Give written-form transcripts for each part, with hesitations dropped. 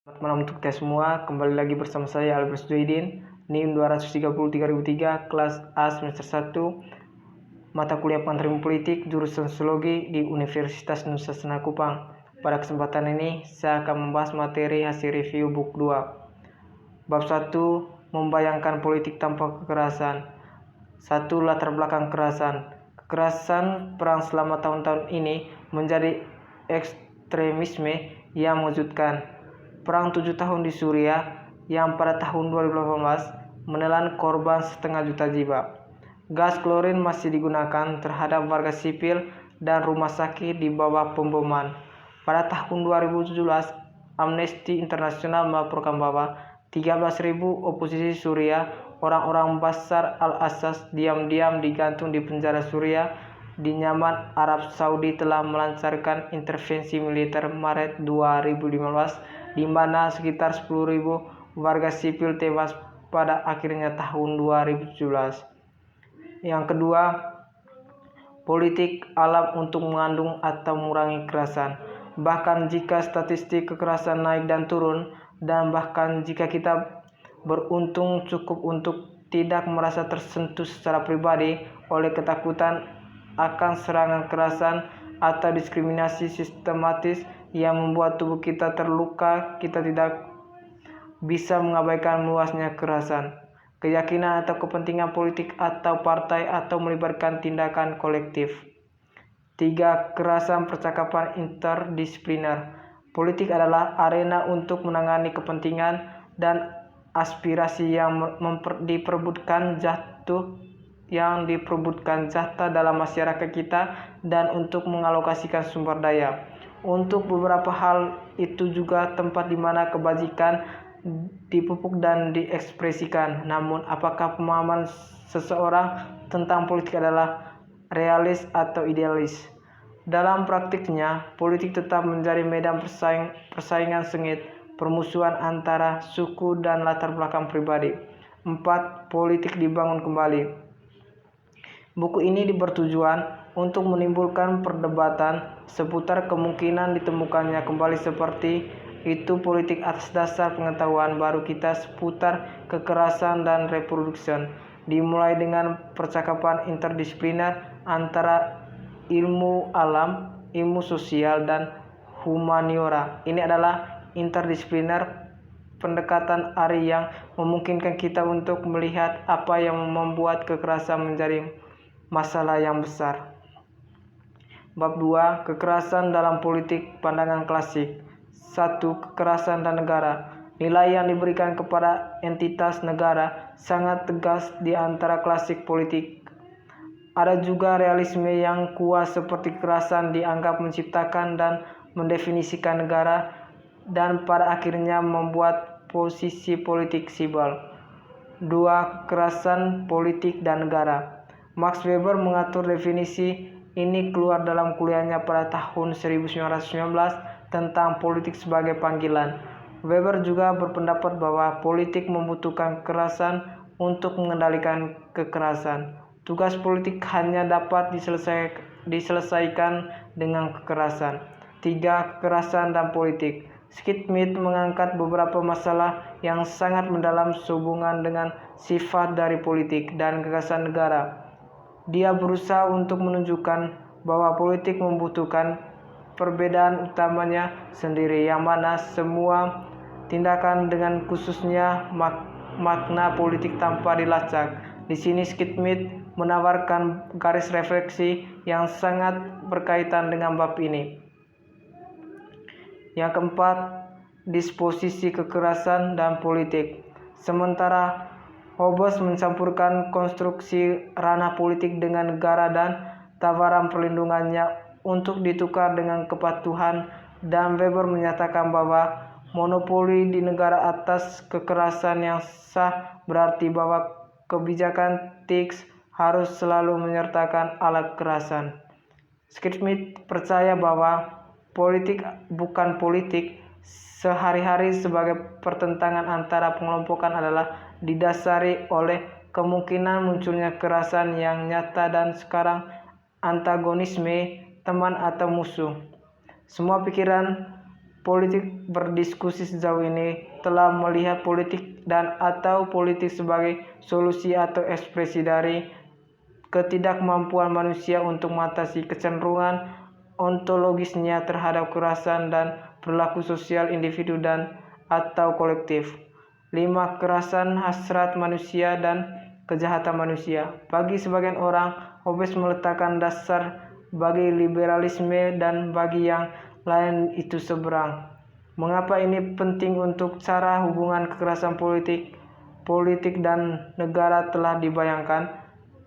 Selamat malam untuk kita semua, kembali lagi bersama saya Albert Joidin, NIM 230/3003, kelas A semester 1, mata kuliah Pengantar Politik, jurusan Sosiologi di Universitas Nusa Tenggara Kupang. Pada kesempatan ini, saya akan membahas materi hasil review buku 2. Bab 1, membayangkan politik tanpa kekerasan. 1. Latar belakang kekerasan. Kekerasan perang selama tahun-tahun ini menjadi ekstremisme yang mengejutkan. Perang 7 tahun di Suriah yang pada tahun 2018 menelan korban 500 juta jiwa. Gas klorin masih digunakan terhadap warga sipil dan rumah sakit di bawah pemboman. Pada tahun 2017, Amnesty International melaporkan bahwa 13.000 oposisi Suriah, orang-orang Bashar al-Assad, diam-diam digantung di penjara Suriah di Yaman. Arab Saudi telah melancarkan intervensi militer Maret 2015 di mana sekitar 10.000 warga sipil tewas pada akhirnya tahun 2017. Yang kedua, politik alam untuk mengandung atau mengurangi kekerasan. Bahkan jika statistik kekerasan naik dan turun, dan bahkan jika kita beruntung cukup untuk tidak merasa tersentuh secara pribadi oleh ketakutan akan serangan kekerasan atau diskriminasi sistematis yang membuat tubuh kita terluka, kita tidak bisa mengabaikan meluasnya kekerasan, keyakinan atau kepentingan politik atau partai atau melibatkan tindakan kolektif. 3. Kekerasan percakapan interdisipliner. Politik adalah arena untuk menangani kepentingan dan aspirasi yang diperebutkan jatah dalam masyarakat kita dan untuk mengalokasikan sumber daya. Untuk beberapa hal itu juga tempat di mana kebajikan dipupuk dan diekspresikan. Namun, apakah pemahaman seseorang tentang politik adalah realis atau idealis? Dalam praktiknya, politik tetap menjadi medan persaingan sengit, permusuhan antara suku dan latar belakang pribadi. 4. Politik dibangun kembali. Buku ini bertujuan untuk menimbulkan perdebatan seputar kemungkinan ditemukannya kembali seperti itu politik atas dasar pengetahuan baru kita seputar kekerasan dan reproduksi, dimulai dengan percakapan interdisipliner antara ilmu alam, ilmu sosial, dan humaniora. Ini adalah interdisipliner pendekatan ARI yang memungkinkan kita untuk melihat apa yang membuat kekerasan menjadi masalah yang besar. Bab 2. Kekerasan dalam politik pandangan klasik. 1. Kekerasan dan negara. Nilai yang diberikan kepada entitas negara sangat tegas di antara klasik politik. Ada juga realisme yang kuat seperti kekerasan dianggap menciptakan dan mendefinisikan negara dan pada akhirnya membuat posisi politik simbol. 2. Kekerasan politik dan negara. Max Weber mengatur definisi ini keluar dalam kuliahnya pada tahun 1919 tentang politik sebagai panggilan. Weber juga berpendapat bahwa politik membutuhkan kekerasan untuk mengendalikan kekerasan. Tugas politik hanya dapat diselesaikan dengan kekerasan. 3. Kekerasan dan politik. Schmidt mengangkat beberapa masalah yang sangat mendalam sehubungan dengan sifat dari politik dan gagasan negara. Dia berusaha untuk menunjukkan bahwa politik membutuhkan perbedaan utamanya sendiri, yang mana semua tindakan dengan khususnya makna politik tanpa dilacak. Di sini Schmidt menawarkan garis refleksi yang sangat berkaitan dengan bab ini. Yang keempat, disposisi kekerasan dan politik. Sementara Hobbes mencampurkan konstruksi ranah politik dengan negara dan tawaran perlindungannya untuk ditukar dengan kepatuhan, dan Weber menyatakan bahwa monopoli di negara atas kekerasan yang sah berarti bahwa kebijakan TIX harus selalu menyertakan alat kekerasan. Schmidt percaya bahwa politik bukan politik sehari-hari sebagai pertentangan antara pengelompokan adalah didasari oleh kemungkinan munculnya kekerasan yang nyata dan sekarang antagonisme teman atau musuh. Semua pikiran politik berdiskusi sejauh ini telah melihat politik dan atau politik sebagai solusi atau ekspresi dari ketidakmampuan manusia untuk mengatasi kecenderungan ontologisnya terhadap kekerasan dan perilaku sosial individu dan atau kolektif. 5. Kekerasan hasrat manusia dan kejahatan manusia. Bagi sebagian orang, Hobbes meletakkan dasar bagi liberalisme dan bagi yang lain itu seberang. Mengapa ini penting untuk cara hubungan kekerasan politik dan negara telah dibayangkan?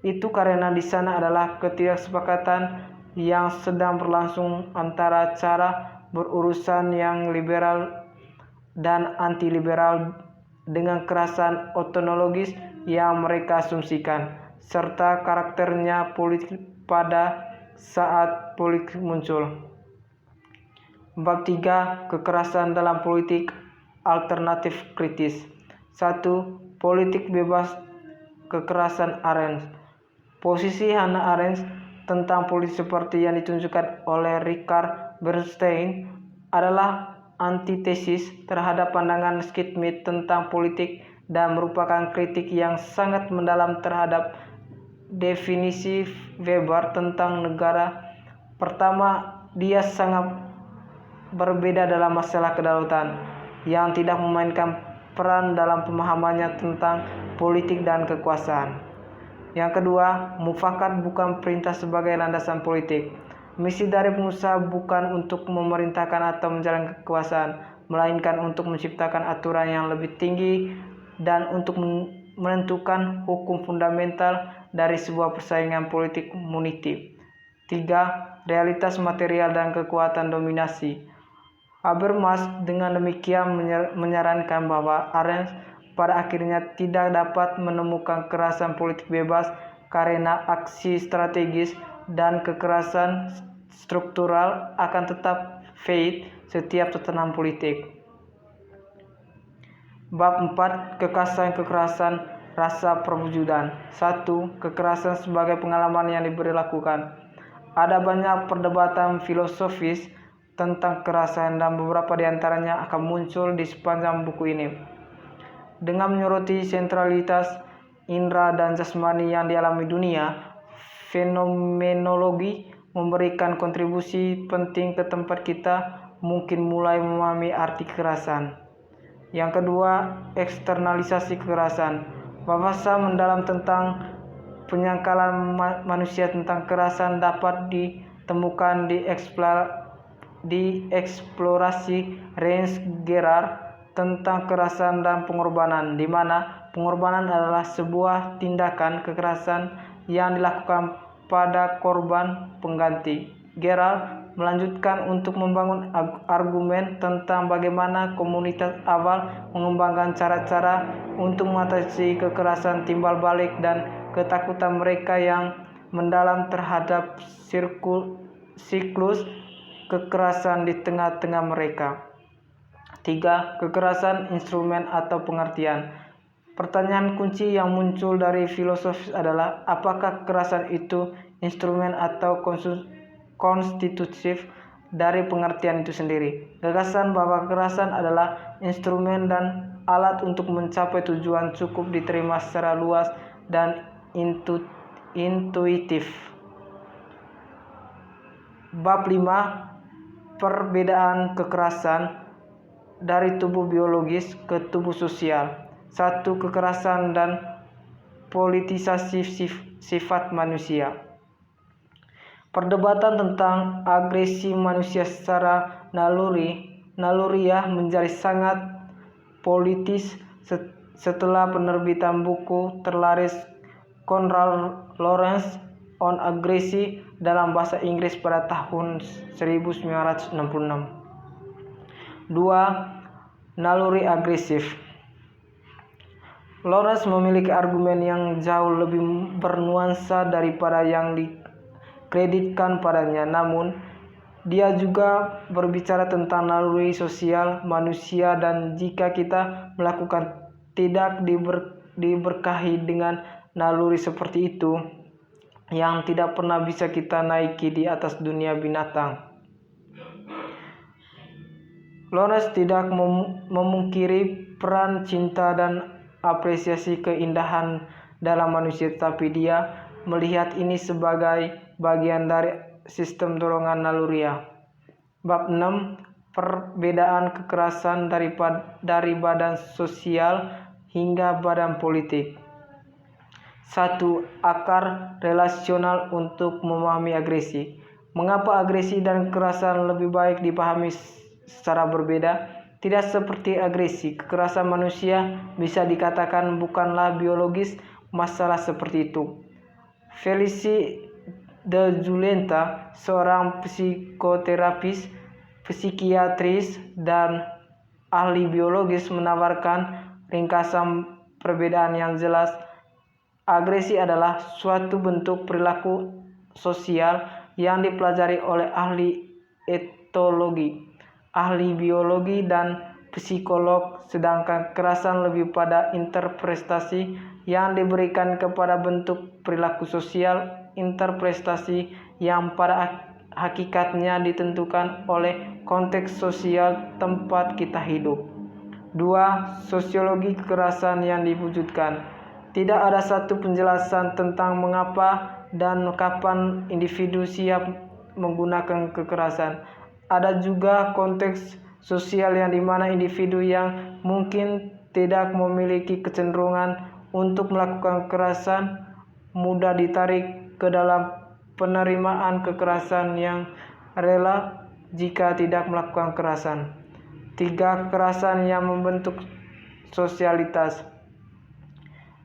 Itu karena di sana adalah ketidaksepakatan yang sedang berlangsung antara cara berurusan yang liberal dan anti-liberal dengan kekerasan ontologis yang mereka asumsikan, serta karakternya politik pada saat politik muncul. Bab 3. Kekerasan dalam politik alternatif kritis. 1. Politik bebas kekerasan Arendt. Posisi Hannah Arendt tentang politik seperti yang ditunjukkan oleh Richard Bernstein adalah antitesis terhadap pandangan Schmidt tentang politik dan merupakan kritik yang sangat mendalam terhadap definisi Weber tentang negara. Pertama, dia sangat berbeda dalam masalah kedaulatan, yang tidak memainkan peran dalam pemahamannya tentang politik dan kekuasaan. Yang kedua, mufakat bukan perintah sebagai landasan politik. Misi dari pengusaha bukan untuk memerintahkan atau menjalankan kekuasaan, melainkan untuk menciptakan aturan yang lebih tinggi dan untuk menentukan hukum fundamental dari sebuah persaingan politik munitif. 3. Realitas material dan kekuatan dominasi. Habermas dengan demikian menyarankan bahwa Arendt pada akhirnya tidak dapat menemukan kekerasan politik bebas karena aksi strategis dan kekerasan struktural akan tetap valid setiap tatanan politik. Bab 4. Kekerasan rasa perwujudan. 1. Kekerasan sebagai pengalaman yang diberlakukan. Ada banyak perdebatan filosofis tentang kekerasan dan beberapa di antaranya akan muncul di sepanjang buku ini. Dengan menyoroti sentralitas indera dan jasmani yang dialami dunia, fenomenologi memberikan kontribusi penting ke tempat kita mungkin mulai memahami arti kekerasan. Yang kedua, eksternalisasi kekerasan. Bahasa mendalam tentang penyangkalan manusia tentang kekerasan dapat ditemukan di eksplorasi Reins Gerard tentang kekerasan dan pengorbanan, di mana pengorbanan adalah sebuah tindakan kekerasan yang dilakukan pada korban pengganti. Gerard melanjutkan untuk membangun argumen tentang bagaimana komunitas awal mengembangkan cara-cara untuk mengatasi kekerasan timbal balik dan ketakutan mereka yang mendalam terhadap siklus kekerasan di tengah-tengah mereka. 3. Kekerasan instrumen atau pengertian. Pertanyaan kunci yang muncul dari filosofis adalah apakah kekerasan itu instrumen atau konstitutif dari pengertian itu sendiri. Gagasan bahwa kekerasan adalah instrumen dan alat untuk mencapai tujuan cukup diterima secara luas dan intuitif. Bab 5. Perbedaan kekerasan dari tubuh biologis ke tubuh sosial. 1. Kekerasan dan politisasi sifat manusia. Perdebatan tentang agresi manusia secara naluriah menjadi sangat politis setelah penerbitan buku terlaris Konrad Lorenz on Agresi dalam bahasa Inggris pada tahun 1966. 2. Naluri agresif. Lorenz memiliki argumen yang jauh lebih bernuansa daripada yang dikreditkan padanya, namun dia juga berbicara tentang naluri sosial manusia, dan jika kita melakukan tidak diberkahi dengan naluri seperti itu, yang tidak pernah bisa kita naiki di atas dunia binatang. Lawrence tidak memungkiri peran cinta dan apresiasi keindahan dalam manusia, tetapi dia melihat ini sebagai bagian dari sistem dorongan naluriah. Bab 6. Perbedaan kekerasan dari badan sosial hingga badan politik. 1. Akar relasional untuk memahami agresi. Mengapa agresi dan kekerasan lebih baik dipahami secara berbeda? Tidak seperti agresi, kekerasan manusia bisa dikatakan bukanlah biologis, masalah seperti itu. Felicie de Julenta, seorang psikoterapis, psikiatris, dan ahli biologis, menawarkan ringkasan perbedaan yang jelas. Agresi adalah suatu bentuk perilaku sosial yang dipelajari oleh ahli etologi, ahli biologi, dan psikolog, sedangkan kekerasan lebih pada interpretasi yang diberikan kepada bentuk perilaku sosial, interpretasi yang pada hakikatnya ditentukan oleh konteks sosial tempat kita hidup. 2. Sosiologi kekerasan yang diwujudkan. Tidak ada satu penjelasan tentang mengapa dan kapan individu siap menggunakan kekerasan. Ada juga konteks sosial yang dimana individu yang mungkin tidak memiliki kecenderungan untuk melakukan kekerasan mudah ditarik ke dalam penerimaan kekerasan yang rela jika tidak melakukan kekerasan. 3. Kekerasan yang membentuk sosialitas.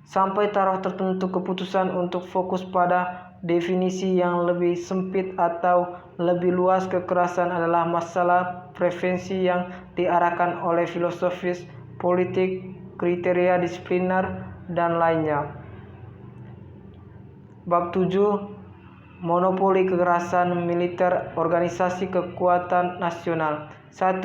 Sampai taraf tertentu, keputusan untuk fokus pada definisi yang lebih sempit atau lebih luas kekerasan adalah masalah prevensi yang diarahkan oleh filosofis, politik, kriteria disipliner, dan lainnya. Bab 7. Monopoli kekerasan militer, organisasi kekuatan nasional. 1.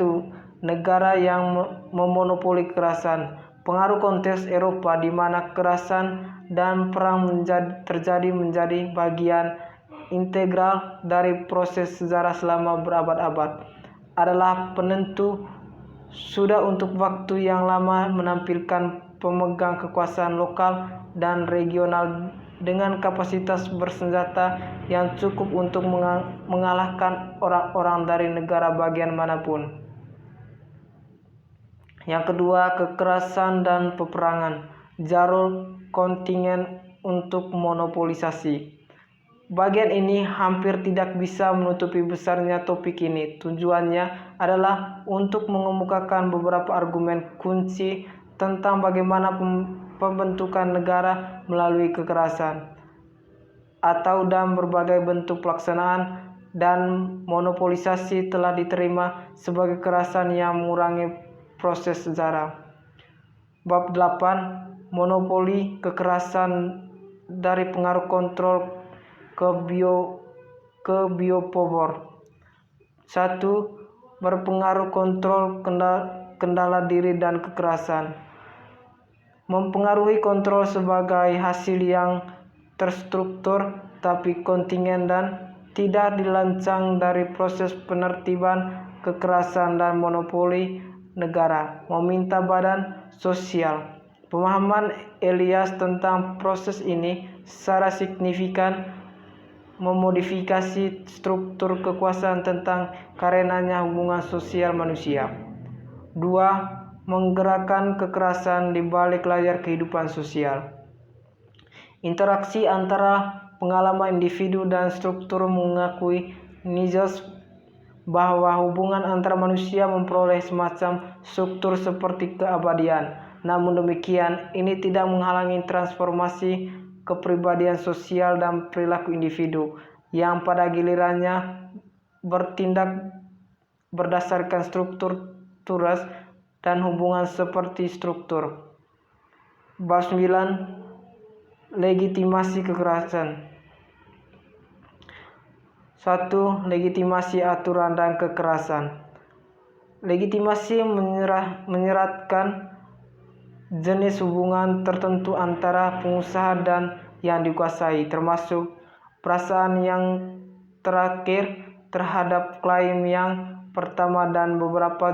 Negara yang memonopoli kekerasan. Pengaruh konteks Eropa di mana kekerasan dan perang terjadi menjadi bagian integral dari proses sejarah selama berabad-abad adalah penentu. Sudah untuk waktu yang lama menampilkan pemegang kekuasaan lokal dan regional dengan kapasitas bersenjata yang cukup untuk mengalahkan orang-orang dari negara bagian manapun. Yang kedua, kekerasan dan peperangan, jalur kontingen untuk monopolisasi. Bagian ini hampir tidak bisa menutupi besarnya topik ini. Tujuannya adalah untuk mengemukakan beberapa argumen kunci tentang bagaimana pembentukan negara melalui kekerasan atau dalam berbagai bentuk pelaksanaan, dan monopolisasi telah diterima sebagai kekerasan yang mengurangi proses sejarah. Bab 8. Monopoli kekerasan dari pengaruh kontrol ke biopower. 1. Berpengaruh kontrol kendala diri dan kekerasan. Mempengaruhi kontrol sebagai hasil yang terstruktur tapi kontingen dan tidak dilancang dari proses penertiban kekerasan dan monopoli negara meminta badan sosial. Pemahaman Elias tentang proses ini secara signifikan memodifikasi struktur kekuasaan tentang karenanya hubungan sosial manusia. 2. Menggerakkan kekerasan di balik layar kehidupan sosial. Interaksi antara pengalaman individu dan struktur mengakui Nietzsche bahwa hubungan antara manusia memperoleh semacam struktur seperti keabadian. Namun demikian, ini tidak menghalangi transformasi kepribadian sosial dan perilaku individu yang pada gilirannya bertindak berdasarkan struktur turas dan hubungan seperti struktur. Bab 9. Legitimasi kekerasan. 1. Legitimasi aturan dan kekerasan. Legitimasi menyeratkan jenis hubungan tertentu antara pengusaha dan yang dikuasai, termasuk perasaan yang terakhir terhadap klaim yang pertama dan beberapa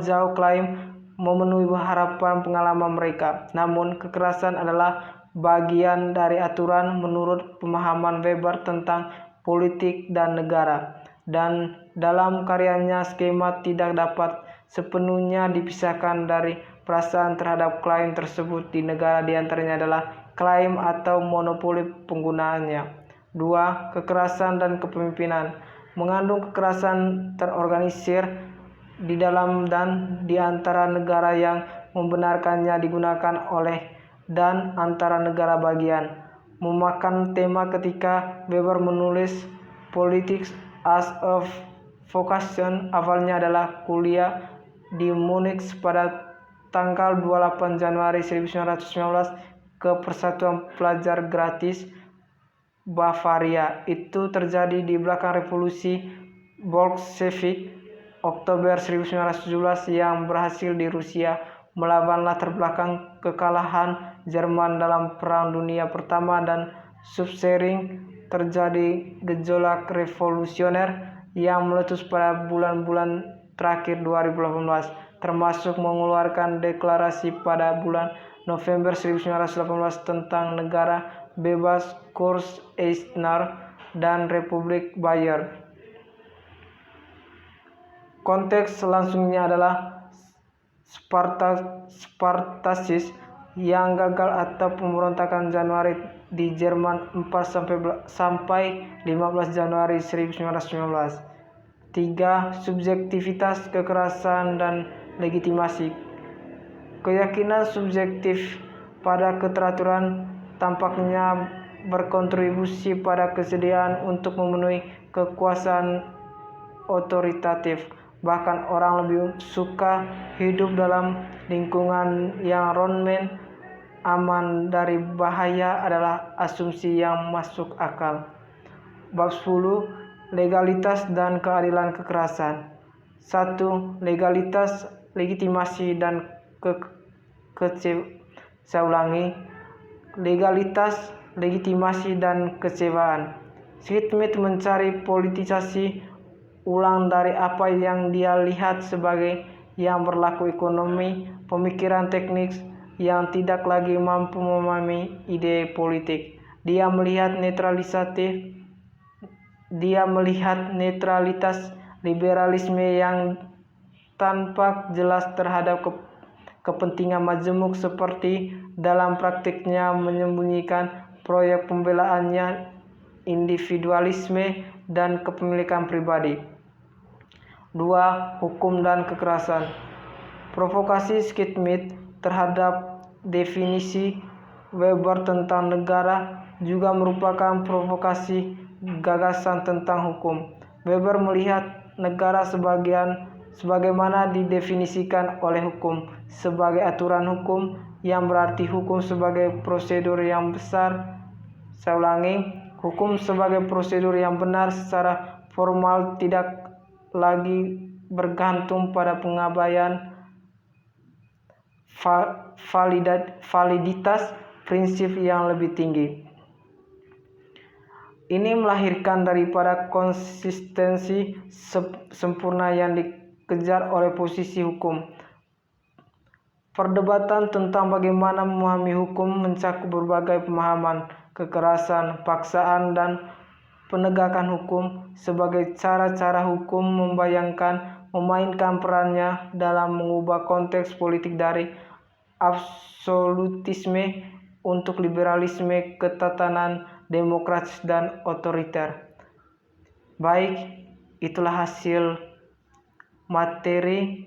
jauh klaim memenuhi harapan pengalaman mereka. Namun, kekerasan adalah bagian dari aturan menurut pemahaman Weber tentang politik dan negara. Dan dalam karyanya, skema tidak dapat sepenuhnya dipisahkan dari perasaan terhadap klaim tersebut di negara, diantaranya adalah klaim atau monopoli penggunaannya. 2. Kekerasan dan kepemimpinan mengandung kekerasan terorganisir di dalam dan di antara negara yang membenarkannya digunakan oleh dan antara negara bagian. Memakan tema ketika Weber menulis Politics as a Vocation, awalnya adalah kuliah di Munich pada tanggal 28 Januari 1919 ke Persatuan Pelajar Gratis Bavaria. Itu terjadi di belakang revolusi Bolshevik Oktober 1917 yang berhasil di Rusia melawan latar belakang kekalahan Jerman dalam Perang Dunia Pertama, dan seiring terjadi gejolak revolusioner yang meletus pada bulan-bulan terakhir 2018, termasuk mengeluarkan deklarasi pada bulan November 1918 tentang negara bebas Kurz-Eisner dan Republik Bayer. Konteks langsungnya adalah Spartasis yang gagal atau pemberontakan Januari di Jerman 4 sampai 15 Januari 1919. 3. Subjektivitas kekerasan dan legitimasi. Keyakinan subjektif pada keteraturan tampaknya berkontribusi pada kesediaan untuk memenuhi kekuasaan otoritatif. Bahkan orang lebih suka hidup dalam lingkungan yang aman dari bahaya adalah asumsi yang masuk akal. Bab 10. Legalitas dan keadilan kekerasan. 1. Legalitas, legitimasi, dan legalitas, legitimasi, dan kecewaan. Smith mencari politisasi ulang dari apa yang dia lihat sebagai yang berlaku ekonomi, pemikiran teknis yang tidak lagi mampu memahami ide politik. Dia melihat netralitas liberalisme yang tampak jelas terhadap kepentingan majemuk, seperti dalam praktiknya menyembunyikan proyek pembelaannya individualisme dan kepemilikan pribadi. 2. Hukum dan kekerasan. Provokasi Smith terhadap definisi Weber tentang negara juga merupakan provokasi gagasan tentang hukum. Weber melihat negara sebagaimana didefinisikan oleh hukum sebagai aturan hukum, yang berarti hukum sebagai prosedur yang besar. Hukum sebagai prosedur yang benar secara formal, tidak lagi bergantung pada pengabaian validitas prinsip yang lebih tinggi. Ini melahirkan daripada konsistensi sempurna yang dikejar oleh posisi hukum. Perdebatan tentang bagaimana memahami hukum mencakup berbagai pemahaman. Kekerasan, paksaan, dan penegakan hukum sebagai cara-cara hukum memainkan perannya dalam mengubah konteks politik dari absolutisme untuk liberalisme, ketatanan demokratis, dan otoriter. Baik, itulah hasil materi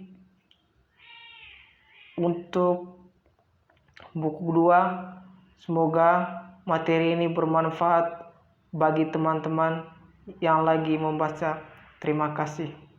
untuk buku kedua. Semoga materi ini bermanfaat bagi teman-teman yang lagi membaca. Terima kasih.